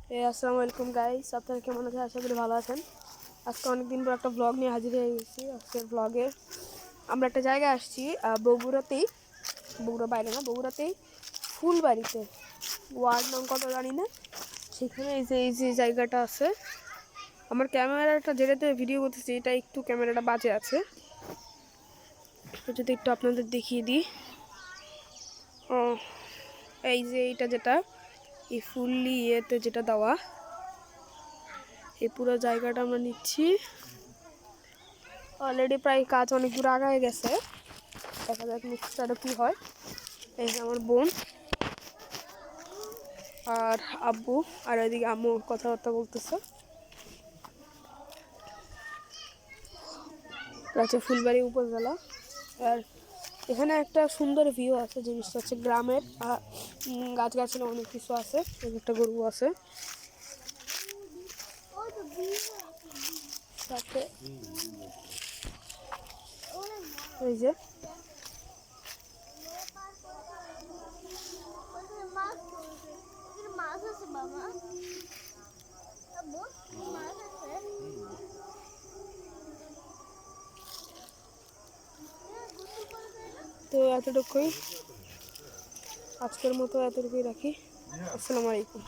আসসালামু আলাইকুম গাইস, আপনারা কেমন আছেন? আশা করি ভালো আছেন। আজকে অনেকদিন পর একটা ব্লগ নিয়ে হাজির হয়ে গেছি। আজকের ব্লগে আমরা একটা জায়গায় আসছি, বগুড়াতেই, বগুড়া বাইরে না, বগুড়াতেই ফুলবাড়িতে, ওয়ার্ড নাম কত জানি না। সেখানে এই যে জায়গাটা আছে, আমার ক্যামেরাটা যেটাতে ভিডিও করতেছি এটা একটু ক্যামেরাটা বাজে আছে, তো যদি একটু আপনাদের দেখিয়ে দিই। ও, এই যে এইটা যেটা এই ফুললি ইয়েতে যেটা দেওয়া, এই পুরো জায়গাটা আমরা নিচ্ছি। অলরেডি প্রায় কাজ অনেক দূর আগায় গেছে, দেখা যাক নেক্সট আরও কী হয়। এই যে আমার বোন আর আব্বু, আর ওইদিকে আম্মু কথাবার্তা বলতেছে। আছে ফুলবাড়ি উপজেলা। আর এখানে একটা সুন্দর ভিউ আছে, জিনিসটা হচ্ছে গ্রামের, গাছগাছালি অনেক কিছু আছে। একটা গরু আছে সাথে, এই যে তো এতটুকুই, আজকের মতো এতটুকুই রাখি। আসসালামু আলাইকুম।